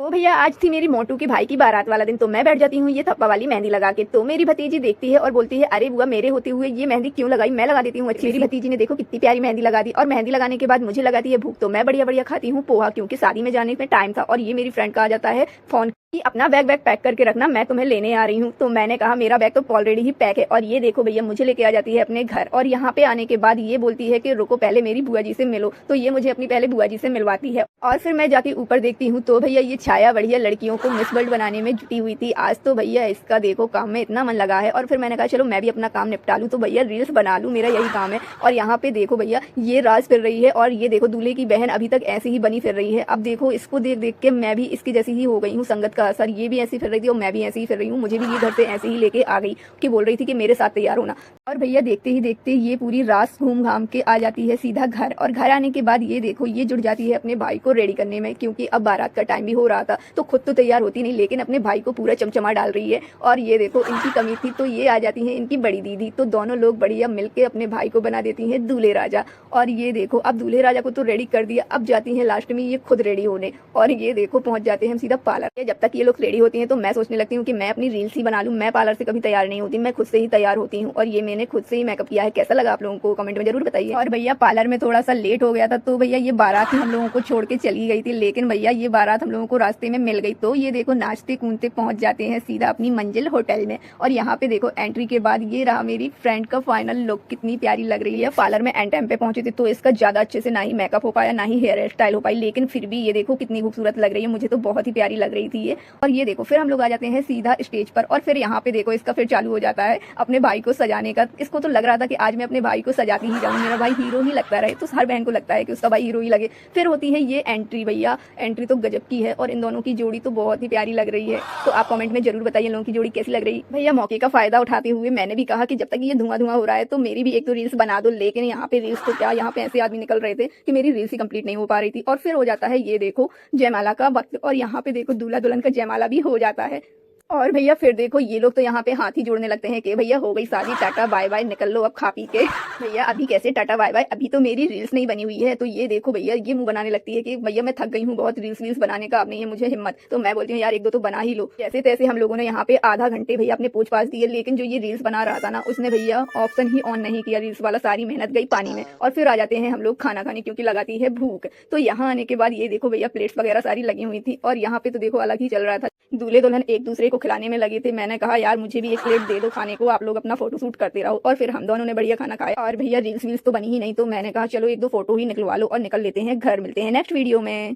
तो भैया आज थी मेरी मोटू के भाई की बारात वाला दिन, तो मैं बैठ जाती हूँ ये थप्पा वाली मेहंदी लगा के। तो मेरी भतीजी देखती है और बोलती है, अरे बुआ मेरे होते हुए ये मेहंदी क्यों लगाई, मैं लगा देती हूँ। अच्छी मेरी भतीजी ने देखो कितनी प्यारी मेहंदी लगा दी। और मेहंदी लगाने के बाद मुझे लगाती है भूख, तो मैं बढ़िया बढ़िया खाती हूँ पोहा, क्योंकि शादी में जाने में टाइम था। और ये मेरी फ्रेंड का आ जाता है फोन कि अपना बैग पैक करके रखना, मैं तुम्हें लेने आ रही हूँ। तो मैंने कहा मेरा बैग तो ऑलरेडी ही पैक है। और ये देखो भैया मुझे लेके आ जाती है अपने घर, और यहाँ पे आने के बाद ये बोलती है कि रुको पहले मेरी बुआ जी से मिलो। तो ये मुझे अपनी पहले बुआ जी से मिलवाती है, और फिर मैं जाके ऊपर देखती हूँ तो भैया ये छाया बढ़िया लड़कियों को मिस वर्ल्ड बनाने में जुटी हुई थी। आज तो भैया इसका देखो काम में इतना मन लगा है। और फिर मैंने कहा चलो मैं भी अपना काम निपटा लूँ, तो भैया रील्स बना लूँ, मेरा यही काम है। और यहाँ पे देखो भैया ये राज फिर रही है, और ये देखो दूल्हे की बहन अभी तक ऐसी ही बनी फिर रही है। अब देखो इसको देख देख के मैं भी इसकी जैसी ही हो गई हूँ, संगत का असर। ये भी ऐसी फिर रही थी और मैं भी ऐसी ही फिर रही हूँ, मुझे भी ये घर से ऐसे ही लेके आ गई कि बोल रही थी कि मेरे साथ तैयार होना। और भैया देखते ही देखते ये पूरी रात घूम घाम के आ जाती है सीधा घर। और घर आने के बाद ये देखो ये जुड़ जाती है अपने भाई को रेडी करने में, क्योंकि अब बारात का टाइम भी हो रहा था। तो खुद तो तैयार होती नहीं, लेकिन अपने भाई को पूरा चमचमा डाल रही है। और ये देखो इनकी कमी थी तो ये आ जाती है इनकी बड़ी दीदी, तो दोनों लोग बढ़िया मिलके अपने भाई को बना देती हैं दूल्हे राजा। और ये देखो अब दूल्हे राजा को तो रेडी कर दिया, अब जाती हैं लास्ट में ये खुद रेडी होने। और ये देखो पहुंच जाते हैं हम सीधा पार्लर। जब तक ये लोग रेडी होती हैं तो मैं सोचने लगती हूँ कि मैं अपनी रील्स ही बना लूँ। मैं पार्लर से कभी तैयार नहीं होती, मैं खुद से ही तैयार होती हूँ। और ये मैंने खुद से ही मेकअप किया है। कैसा लगा आप लोगों को कमेंट में जरूर बताइए। और भैया पार्लर में थोड़ा सा लेट हो गया था, तो भैया ये बारात ही हम लोगों को छोड़ के चली गई थी। लेकिन भैया ये बारात हम लोगों को रास्ते में मिल गई। तो ये देखो नाचते कूदते पहुंच जाते हैं सीधा अपनी मंजिल होटल में। और यहाँ पे देखो एंट्री के बाद ये रहा मेरी फ्रेंड का फाइनल लुक, कितनी प्यारी लग रही है। पार्लर में एंड टाइम पे पहुंचे थे तो इसका ज्यादा अच्छे से ना ही मेकअप हो पाया ना ही हेयर स्टाइल हो पाई, लेकिन फिर भी ये देखो कितनी खूबसूरत लग रही है, मुझे तो बहुत ही प्यारी लग रही थी ये। और ये देखो फिर हम लोग आ जाते हैं सीधा स्टेज पर। और फिर यहाँ पे देखो इसका फिर चालू हो जाता है अपने भाई को सजाने का। इसको तो लग रहा था कि आज मैं अपने भाई को सजाती ही जाऊँ, मेरा भाई हीरो ही लगता रहे। तो हर बहन को लगता है कि उसका भाई हीरो ही लगे। फिर होती है ये एंट्री, भैया एंट्री तो गजब की है, और इन दोनों की जोड़ी तो बहुत ही प्यारी लग रही है। तो आप कमेंट में जरूर बताइए लोगों की जोड़ी कैसी लग रही। भैया मौके का फायदा उठाते हुए मैंने भी कहा कि जब तक ये धुआं धुआं हो रहा है तो मेरी भी एक तो रील्स बना दो। लेकिन यहाँ पे रील्स तो क्या, यहाँ पे ऐसे आदमी निकल रहे थे कि मेरी रील्स ही कंप्लीट नहीं हो पा रही थी। और फिर हो जाता है ये देखो जयमाला का वक्त, और यहाँ पे देखो दूल्हा दुल्हन का जयमाला भी हो जाता है। और भैया फिर देखो ये लोग तो यहाँ पे हाथ ही जोड़ने लगते हैं कि भैया हो गई शादी, टाटा बाय बाय, निकल लो अब खा पी के। भैया अभी कैसे टाटा बाय बाय, अभी तो मेरी रील्स नहीं बनी हुई है। तो ये देखो भैया ये मुंह बनाने लगती है कि भैया मैं थक गई हूँ बहुत, रील्स बनाने का अब नहीं है मुझे हिम्मत। तो मैं बोलती हूँ यार एक दो तो बना ही लो। जैसे तैसे हम लोगों ने यहाँ पे आधा घंटे भैया अपने पूछ पाछ दिए, लेकिन जो ये रील्स बना रहा था ना उसने भैया ऑप्शन ही ऑन नहीं किया रील्स वाला, सारी मेहनत गई पानी में। और फिर आ जाते हैं हम लोग खाना खाने, क्योंकि लगाती है भूख। तो यहाँ आने के बाद ये देखो भैया प्लेट्स वगैरह सारी लगी हुई थी, और यहाँ पे तो देखो अलग ही चल रहा था। दूल्हे दुल्हन एक दूसरे को खिलाने में लगे थे। मैंने कहा यार मुझे भी एक प्लेट दे दो खाने को, आप लोग अपना फोटो शूट करते रहो। और फिर हम दोनों ने बढ़िया खाना खाया। और भैया रील्स वील्स तो बनी ही नहीं, तो मैंने कहा चलो एक दो फोटो ही निकलवा लो और निकल लेते हैं घर। मिलते हैं नेक्स्ट वीडियो में।